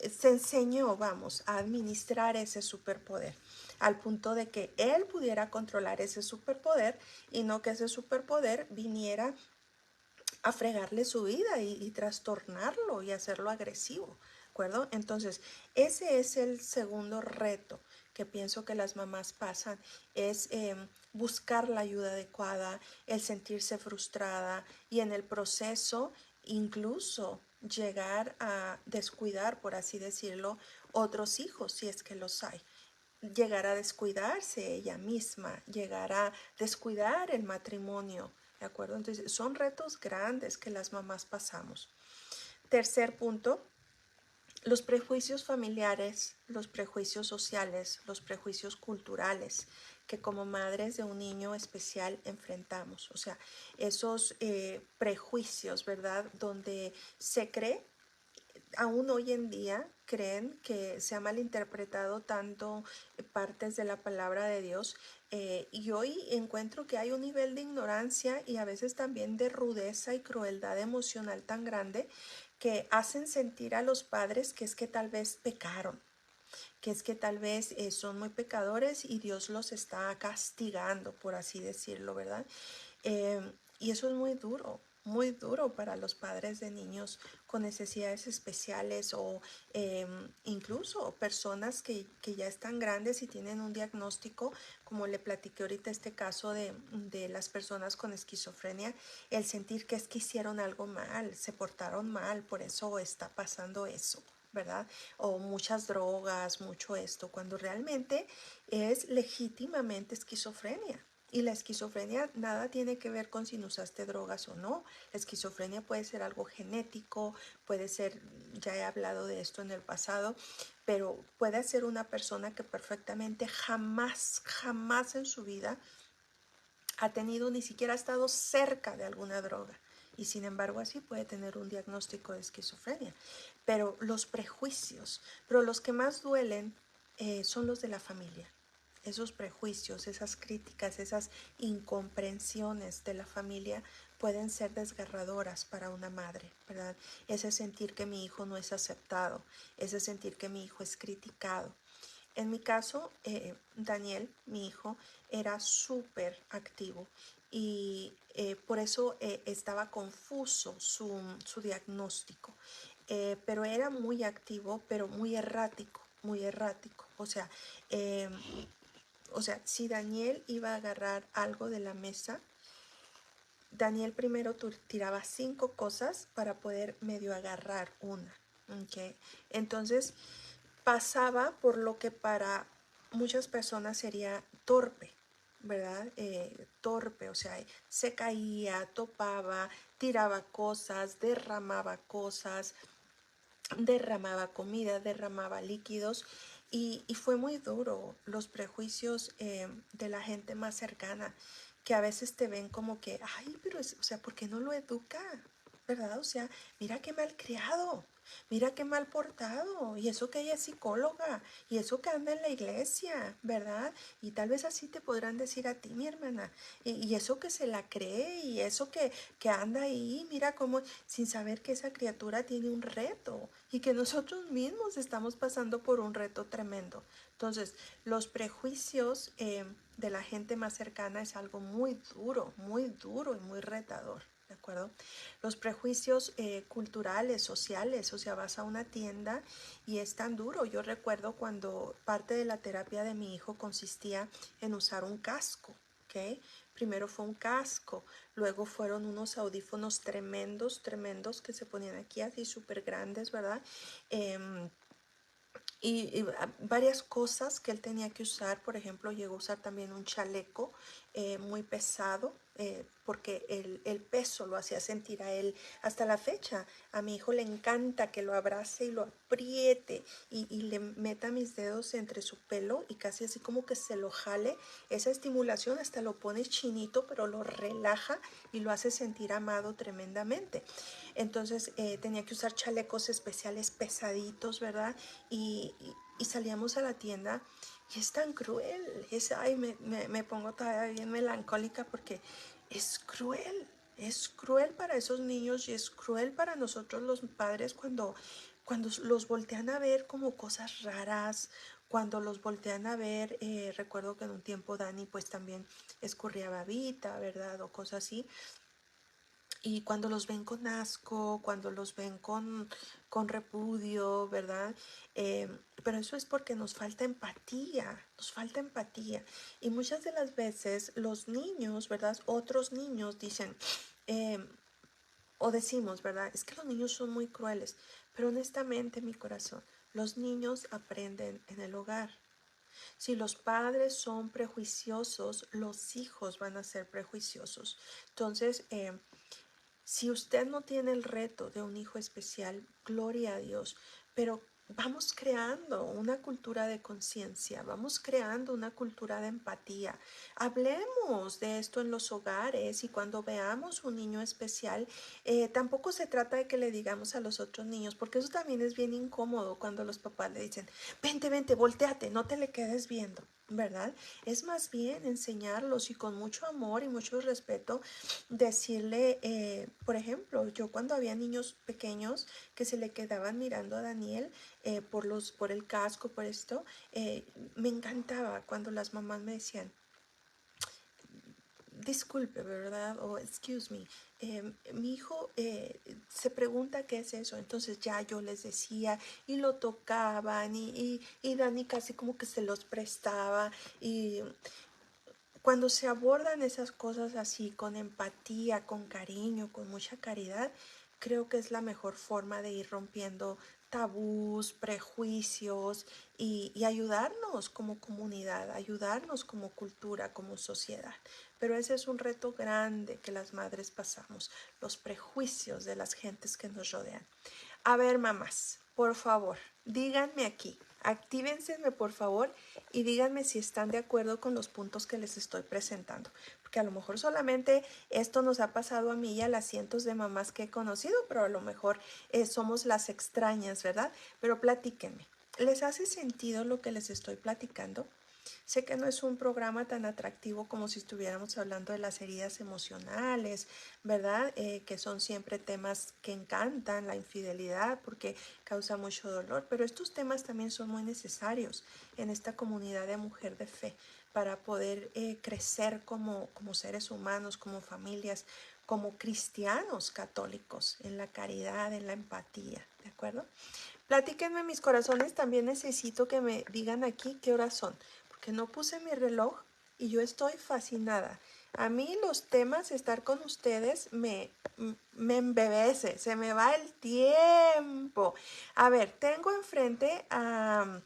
se enseñó, vamos, a administrar ese superpoder, al punto de que él pudiera controlar ese superpoder y no que ese superpoder viniera a fregarle su vida y trastornarlo y hacerlo agresivo, ¿de acuerdo? Entonces, ese es el segundo reto que pienso que las mamás pasan, es buscar la ayuda adecuada, el sentirse frustrada y en el proceso incluso llegar a descuidar, por así decirlo, otros hijos, si es que los hay. Llegar a descuidarse ella misma, llegar a descuidar el matrimonio, ¿de acuerdo? Entonces, son retos grandes que las mamás pasamos. Tercer punto, los prejuicios familiares, los prejuicios sociales, los prejuicios culturales que como madres de un niño especial enfrentamos. O sea, esos prejuicios, ¿verdad? Donde se cree, aún hoy en día creen que se ha malinterpretado tanto partes de la palabra de Dios, y hoy encuentro que hay un nivel de ignorancia y a veces también de rudeza y crueldad emocional tan grande que hacen sentir a los padres que es que tal vez pecaron, que es que tal vez son muy pecadores y Dios los está castigando, por así decirlo, ¿verdad? Y eso es muy duro para los padres de niños con necesidades especiales o incluso personas que ya están grandes y tienen un diagnóstico, como le platiqué ahorita este caso de las personas con esquizofrenia, el sentir que es que hicieron algo mal, se portaron mal, por eso está pasando eso, ¿verdad? O muchas drogas, mucho esto, cuando realmente es legítimamente esquizofrenia. Y la esquizofrenia nada tiene que ver con si usaste drogas o no. La esquizofrenia puede ser algo genético, puede ser, ya he hablado de esto en el pasado, pero puede ser una persona que perfectamente jamás en su vida ha tenido, ni siquiera ha estado cerca de alguna droga. Y sin embargo así puede tener un diagnóstico de esquizofrenia. Pero los que más duelen son los de la familia. Esos prejuicios, esas críticas, esas incomprensiones de la familia pueden ser desgarradoras para una madre, ¿verdad? Ese sentir que mi hijo no es aceptado, ese sentir que mi hijo es criticado. En mi caso, Daniel, mi hijo, era súper activo y por eso estaba confuso su diagnóstico. Pero era muy activo, pero muy errático, muy errático. Eh, o sea, si Daniel iba a agarrar algo de la mesa, Daniel primero tiraba 5 cosas para poder medio agarrar una. ¿Okay? Entonces pasaba por lo que para muchas personas sería torpe, ¿verdad? Torpe, o sea, se caía, topaba, tiraba cosas, derramaba comida, derramaba líquidos y fue muy duro los prejuicios de la gente más cercana, que a veces te ven como que, ay, pero o sea, ¿por qué no lo educa? ¿Verdad? O sea, mira qué mal criado, mira qué mal portado, y eso que ella es psicóloga, y eso que anda en la iglesia, ¿verdad? Y tal vez así te podrán decir a ti, mi hermana, y eso que se la cree, y eso que anda ahí, mira cómo, sin saber que esa criatura tiene un reto, y que nosotros mismos estamos pasando por un reto tremendo. Entonces, los prejuicios de la gente más cercana es algo muy duro y muy retador. ¿De acuerdo? Los prejuicios culturales, sociales, o sea, vas a una tienda y es tan duro. Yo recuerdo cuando parte de la terapia de mi hijo consistía en usar un casco, ¿ok? Primero fue un casco, luego fueron unos audífonos tremendos, tremendos que se ponían aquí así súper grandes, ¿verdad? Y varias cosas que él tenía que usar. Por ejemplo, llegó a usar también un chaleco muy pesado, porque el peso lo hacía sentir a él. Hasta la fecha a mi hijo le encanta que lo abrace y lo apriete y le meta mis dedos entre su pelo y casi así como que se lo jale. Esa estimulación hasta lo pone chinito, pero lo relaja y lo hace sentir amado tremendamente. Entonces tenía que usar chalecos especiales pesaditos, ¿verdad? Y salíamos a la tienda y es tan cruel. Ay, me pongo todavía bien melancólica porque es cruel. Es cruel para esos niños y es cruel para nosotros los padres cuando los voltean a ver como cosas raras, cuando los voltean a ver. Recuerdo que en un tiempo Dani pues también escurría babita, ¿verdad? O cosas así. Y cuando los ven con asco, cuando los ven con repudio, ¿verdad? Pero eso es porque nos falta empatía, nos falta empatía. Y muchas de las veces los niños, ¿verdad? Otros niños dicen, eh, o decimos, ¿verdad? Es que los niños son muy crueles. Pero honestamente, mi corazón, los niños aprenden en el hogar. Si los padres son prejuiciosos, los hijos van a ser prejuiciosos. Entonces, si usted no tiene el reto de un hijo especial, gloria a Dios, pero vamos creando una cultura de conciencia, vamos creando una cultura de empatía. Hablemos de esto en los hogares y cuando veamos un niño especial, tampoco se trata de que le digamos a los otros niños, porque eso también es bien incómodo cuando los papás le dicen, vente, vente, volteate, no te le quedes viendo, ¿verdad? Es más bien enseñarlos y con mucho amor y mucho respeto decirle, por ejemplo, yo cuando había niños pequeños que se le quedaban mirando a Daniel por el casco, por esto, me encantaba cuando las mamás me decían, disculpe, ¿verdad? O excuse me, mi hijo se pregunta qué es eso. Entonces ya yo les decía y lo tocaban y Dani casi como que se los prestaba. Y cuando se abordan esas cosas así, con empatía, con cariño, con mucha caridad, creo que es la mejor forma de ir rompiendo tabús, prejuicios y ayudarnos como comunidad, ayudarnos como cultura, como sociedad. Pero ese es un reto grande que las madres pasamos, los prejuicios de las gentes que nos rodean. A ver, mamás, por favor, díganme aquí, actívense por favor y díganme si están de acuerdo con los puntos que les estoy presentando. Porque a lo mejor solamente esto nos ha pasado a mí y a las cientos de mamás que he conocido, pero a lo mejor somos las extrañas, ¿verdad? Pero platíquenme, ¿les hace sentido lo que les estoy platicando? Sé que no es un programa tan atractivo como si estuviéramos hablando de las heridas emocionales, ¿verdad? Que son siempre temas que encantan, la infidelidad, porque causa mucho dolor, pero estos temas también son muy necesarios en esta comunidad de mujer de fe para poder crecer como seres humanos, como familias, como cristianos católicos, en la caridad, en la empatía, ¿de acuerdo? Platíquenme mis corazones, también necesito que me digan aquí qué horas son, porque no puse mi reloj y yo estoy fascinada. A mí los temas, estar con ustedes, me embebece, se me va el tiempo. A ver, tengo enfrente a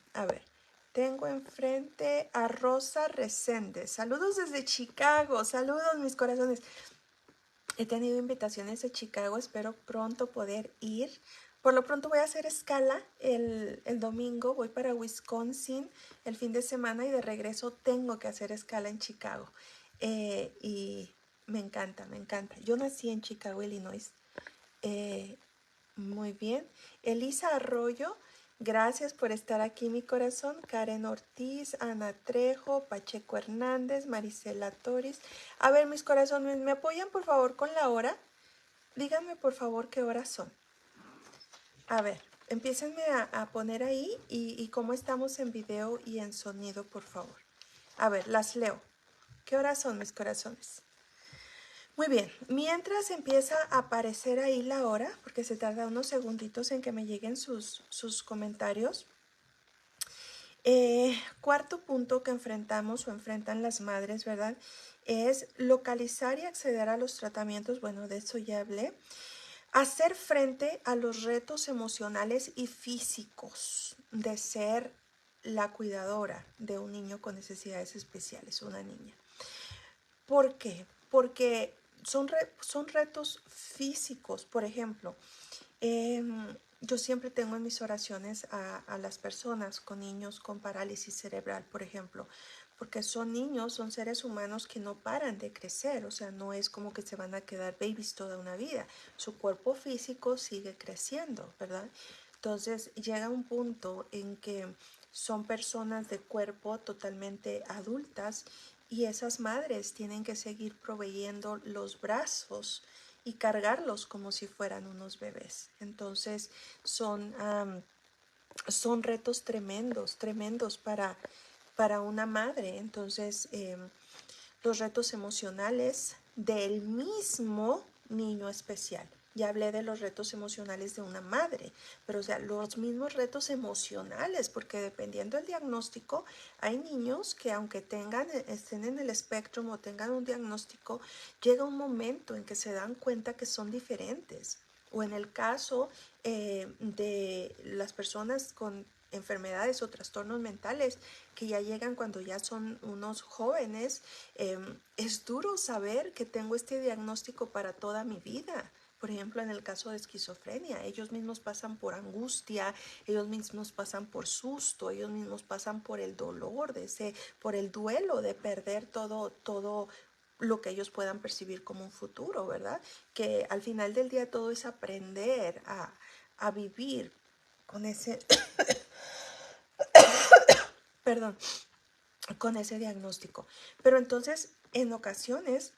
Rosa Resende. Saludos desde Chicago, saludos mis corazones. He tenido invitaciones de Chicago, espero pronto poder ir. Por lo pronto voy a hacer escala el domingo, voy para Wisconsin el fin de semana y de regreso tengo que hacer escala en Chicago. Y me encanta, me encanta. Yo nací en Chicago, Illinois. Eh, Muy bien. Elisa Arroyo, gracias por estar aquí, mi corazón. Karen Ortiz, Ana Trejo, Pacheco Hernández, Marisela Toris. A ver, mis corazones, ¿me apoyan por favor con la hora? Díganme por favor qué horas son. A ver, empiécenme a poner ahí y cómo estamos en video y en sonido, por favor. A ver, las leo. ¿Qué horas son, mis corazones? Muy bien, mientras empieza a aparecer ahí la hora, porque se tarda unos segunditos en que me lleguen sus comentarios. Cuarto punto que enfrentamos o enfrentan las madres, ¿verdad? Es localizar y acceder a los tratamientos, bueno, de eso ya hablé. Hacer frente a los retos emocionales y físicos de ser la cuidadora de un niño con necesidades especiales, una niña. ¿Por qué? Porque son retos físicos. Por ejemplo, yo siempre tengo en mis oraciones a las personas con niños con parálisis cerebral, por ejemplo, porque son niños, son seres humanos que no paran de crecer, o sea, no es como que se van a quedar babies toda una vida, su cuerpo físico sigue creciendo, ¿verdad? Entonces llega un punto en que son personas de cuerpo totalmente adultas y esas madres tienen que seguir proveyendo los brazos y cargarlos como si fueran unos bebés. Entonces son retos tremendos, tremendos para una madre. Entonces los retos emocionales del mismo niño especial. Ya hablé de los retos emocionales de una madre, pero o sea, los mismos retos emocionales, porque dependiendo del diagnóstico, hay niños que aunque estén en el espectro o tengan un diagnóstico, llega un momento en que se dan cuenta que son diferentes. O en el caso de las personas con enfermedades o trastornos mentales que ya llegan cuando ya son unos jóvenes, es duro saber que tengo este diagnóstico para toda mi vida. Por ejemplo, en el caso de esquizofrenia, ellos mismos pasan por angustia, ellos mismos pasan por susto, ellos mismos pasan por el dolor por el duelo de perder todo lo que ellos puedan percibir como un futuro, ¿verdad? Que al final del día todo es aprender a vivir con ese, perdón, con ese diagnóstico. Pero entonces, en ocasiones,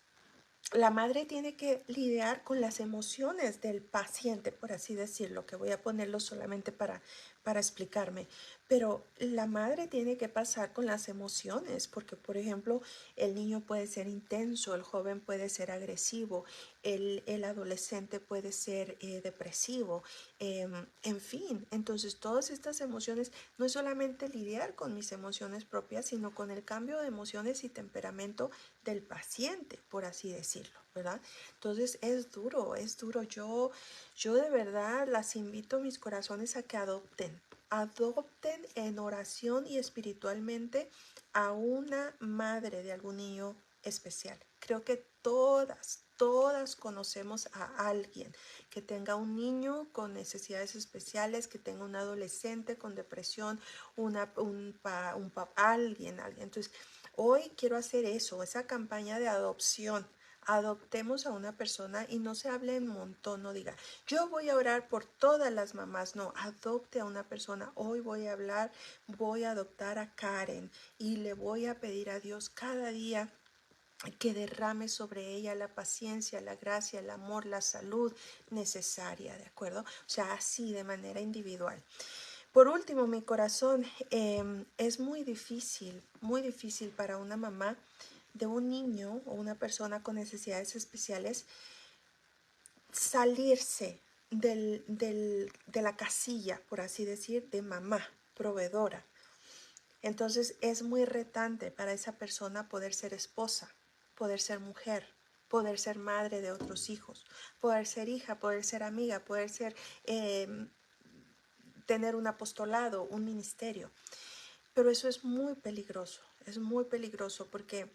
la madre tiene que lidiar con las emociones del paciente, por así decirlo, que voy a ponerlo solamente para explicarme. Pero la madre tiene que pasar con las emociones, porque por ejemplo, el niño puede ser intenso, el joven puede ser agresivo, el adolescente puede ser depresivo, en fin. Entonces, todas estas emociones no es solamente lidiar con mis emociones propias, sino con el cambio de emociones y temperamento del paciente, por así decirlo, ¿verdad? Entonces es duro, es duro. Yo de verdad las invito, mis corazones, a que adopten en oración y espiritualmente a una madre de algún niño especial. Creo que todas conocemos a alguien que tenga un niño con necesidades especiales, que tenga un adolescente con depresión, alguien. Entonces, hoy quiero hacer eso, esa campaña de adopción Adoptemos a una persona y no se hable en montón, no diga, yo voy a orar por todas las mamás. No, adopte a una persona. Hoy voy a adoptar a Karen y le voy a pedir a Dios cada día que derrame sobre ella la paciencia, la gracia, el amor, la salud necesaria, ¿de acuerdo? O sea, así de manera individual. Por último, mi corazón, es muy difícil para una mamá de un niño o una persona con necesidades especiales salirse de la casilla, por así decir, de mamá, proveedora. Entonces es muy retante para esa persona poder ser esposa, poder ser mujer, poder ser madre de otros hijos, poder ser hija, poder ser amiga, poder ser, tener un apostolado, un ministerio. Pero eso es muy peligroso porque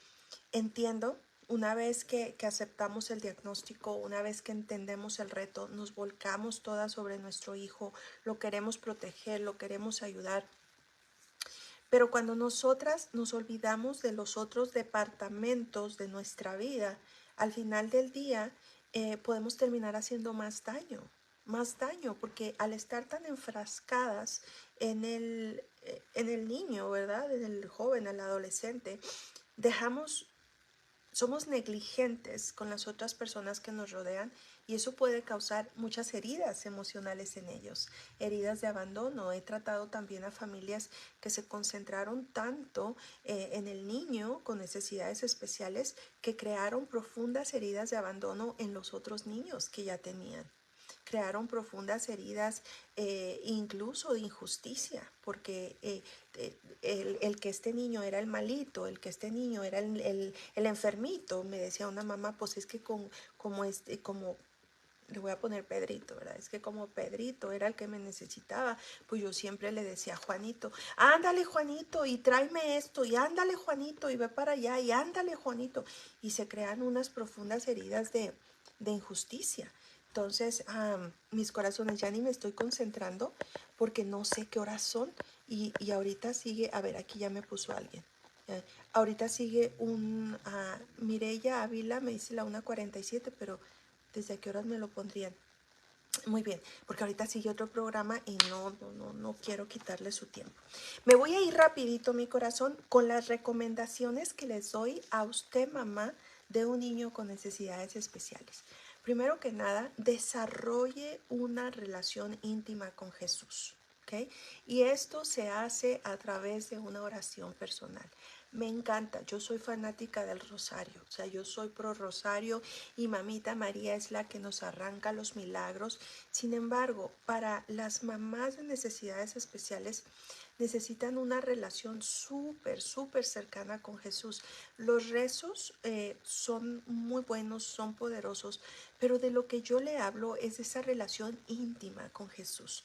entiendo, una vez que aceptamos el diagnóstico, una vez que entendemos el reto, nos volcamos todas sobre nuestro hijo, lo queremos proteger, lo queremos ayudar. Pero cuando nosotras nos olvidamos de los otros departamentos de nuestra vida, al final del día podemos terminar haciendo más daño, porque al estar tan enfrascadas en el niño, ¿verdad? En el joven, el adolescente, dejamos somos negligentes con las otras personas que nos rodean y eso puede causar muchas heridas emocionales en ellos, heridas de abandono. He tratado también a familias que se concentraron tanto en el niño con necesidades especiales que crearon profundas heridas de abandono en los otros niños que ya tenían. Crearon profundas heridas, incluso de injusticia, porque el que este niño era el malito, el que este niño era el enfermito, me decía una mamá, pues es que como le voy a poner Pedrito, ¿verdad? Es que como Pedrito era el que me necesitaba, pues yo siempre le decía a Juanito, ándale Juanito y tráeme esto, y ándale Juanito y ve para allá, y ándale Juanito. Y se crean unas profundas heridas de injusticia. Entonces, mis corazones, ya ni me estoy concentrando porque no sé qué horas son y ahorita sigue, a ver, aquí ya me puso alguien. Ahorita sigue Mireya Ávila, me dice la 1:47, pero ¿desde qué horas me lo pondrían? Muy bien, porque ahorita sigue otro programa y no quiero quitarle su tiempo. Me voy a ir rapidito, mi corazón, con las recomendaciones que les doy a usted, mamá, de un niño con necesidades especiales. Primero que nada, desarrolle una relación íntima con Jesús, ¿ok? Y esto se hace a través de una oración personal. Me encanta, yo soy fanática del rosario, o sea, yo soy pro rosario y mamita María es la que nos arranca los milagros. Sin embargo, para las mamás de necesidades especiales necesitan una relación súper cercana con Jesús. Los rezos son muy buenos, son poderosos, pero de lo que yo le hablo es de esa relación íntima con Jesús,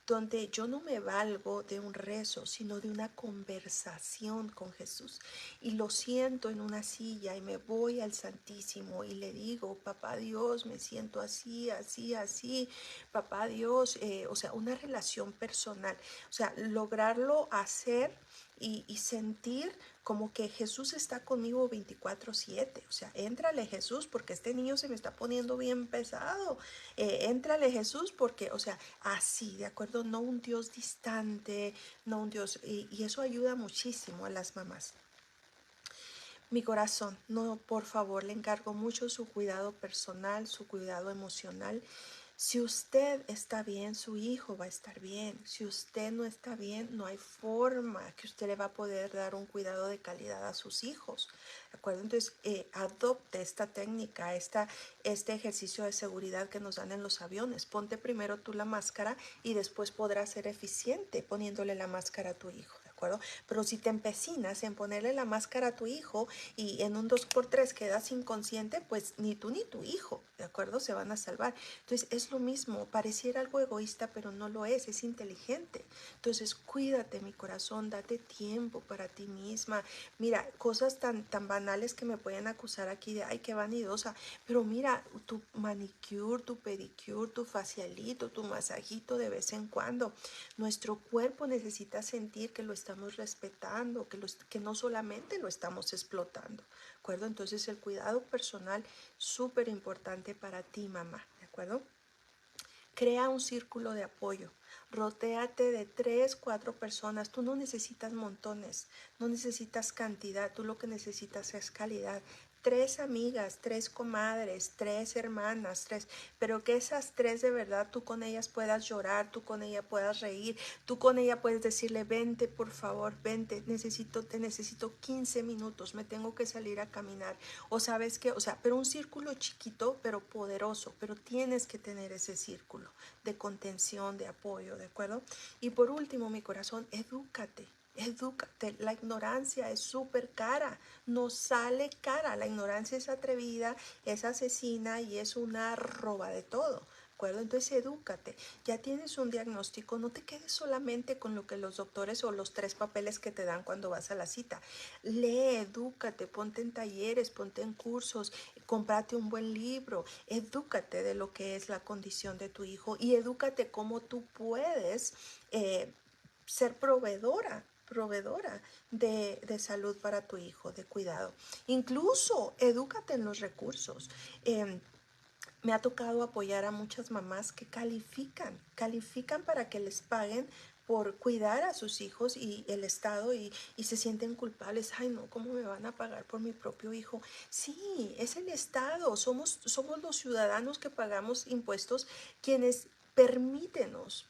donde yo no me valgo de un rezo, sino de una conversación con Jesús. Y lo siento en una silla y me voy al Santísimo y le digo, papá Dios, me siento así, así, así, papá Dios, o sea, una relación personal, o sea, lograrlo hacer y sentir como que Jesús está conmigo 24/7, o sea, éntrale Jesús porque este niño se me está poniendo bien pesado, éntrale Jesús porque, o sea, así, de acuerdo, no un Dios distante, no un Dios, y eso ayuda muchísimo a las mamás. Mi corazón, no, por favor, le encargo mucho su cuidado personal, su cuidado emocional. Si usted está bien, su hijo va a estar bien. Si usted no está bien, no hay forma que usted le va a poder dar un cuidado de calidad a sus hijos. ¿De acuerdo? Entonces, adopte esta técnica, este ejercicio de seguridad que nos dan en los aviones. Ponte primero tú la máscara y después podrás ser eficiente poniéndole la máscara a tu hijo. ¿De acuerdo? Pero si te empecinas en ponerle la máscara a tu hijo y en un 2x3 quedas inconsciente, pues ni tú ni tu hijo, ¿de acuerdo? Se van a salvar. Entonces es lo mismo, pareciera algo egoísta, pero no lo es inteligente. Entonces cuídate, mi corazón, date tiempo para ti misma. Mira, cosas tan banales que me pueden acusar aquí de, ay, qué vanidosa, pero mira, tu manicure, tu pedicure, tu facialito, tu masajito de vez en cuando. Nuestro cuerpo necesita sentir que lo está estamos respetando, que no solamente lo estamos explotando, ¿de acuerdo? Entonces el cuidado personal súper importante para ti, mamá, ¿de acuerdo? Crea un círculo de apoyo. Rotéate de 3, 4 personas. Tú no necesitas montones, no necesitas cantidad. Tú lo que necesitas es calidad. 3 amigas, 3 comadres, 3 hermanas, 3, pero que esas 3 de verdad tú con ellas puedas llorar, tú con ella puedas reír, tú con ella puedes decirle, vente por favor, vente, te necesito 15 minutos, me tengo que salir a caminar. O sabes qué, o sea, pero un círculo chiquito pero poderoso, pero tienes que tener ese círculo de contención, de apoyo, ¿de acuerdo? Y por último, mi corazón, edúcate. Edúcate, la ignorancia es súper cara, no sale cara, la ignorancia es atrevida, es asesina y es una roba de todo. ¿De acuerdo? Entonces edúcate, ya tienes un diagnóstico, no te quedes solamente con lo que los doctores o los 3 papeles que te dan cuando vas a la cita. Lee, edúcate, ponte en talleres, ponte en cursos, cómprate un buen libro, edúcate de lo que es la condición de tu hijo y edúcate cómo tú puedes ser proveedora de salud para tu hijo, de cuidado. Incluso edúcate en los recursos. Me ha tocado apoyar a muchas mamás que califican para que les paguen por cuidar a sus hijos y el Estado y se sienten culpables. Ay, no, ¿cómo me van a pagar por mi propio hijo? Sí, es el Estado, somos los ciudadanos que pagamos impuestos quienes permítenos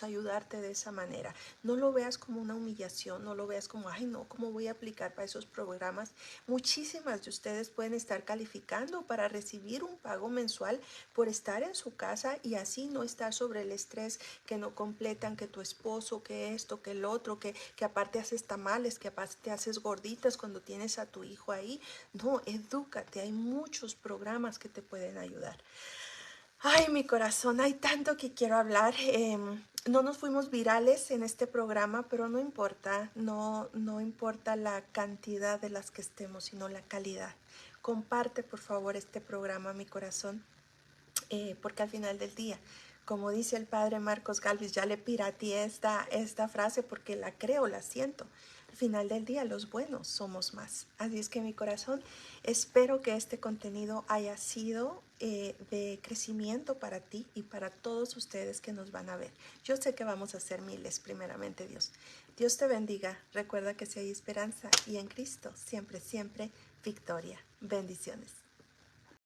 ayudarte de esa manera. No lo veas como una humillación, no lo veas como, ay no, ¿cómo voy a aplicar para esos programas? Muchísimas de ustedes pueden estar calificando para recibir un pago mensual por estar en su casa y así no estar sobre el estrés que no completan, que tu esposo, que esto, que el otro, que aparte haces tamales, que aparte haces gorditas cuando tienes a tu hijo ahí. No, edúcate, hay muchos programas que te pueden ayudar. Ay, mi corazón, hay tanto que quiero hablar. No nos fuimos virales en este programa, pero no importa, no importa la cantidad de las que estemos, sino la calidad. Comparte, por favor, este programa, mi corazón, porque al final del día, como dice el padre Marcos Galvis, ya le pirateé esta frase porque la creo, la siento. Al final del día, los buenos somos más. Así es que mi corazón, espero que este contenido haya sido de crecimiento para ti y para todos ustedes que nos van a ver. Yo sé que vamos a ser miles, primeramente Dios. Dios te bendiga. Recuerda que si hay esperanza y en Cristo, siempre, siempre, victoria. Bendiciones.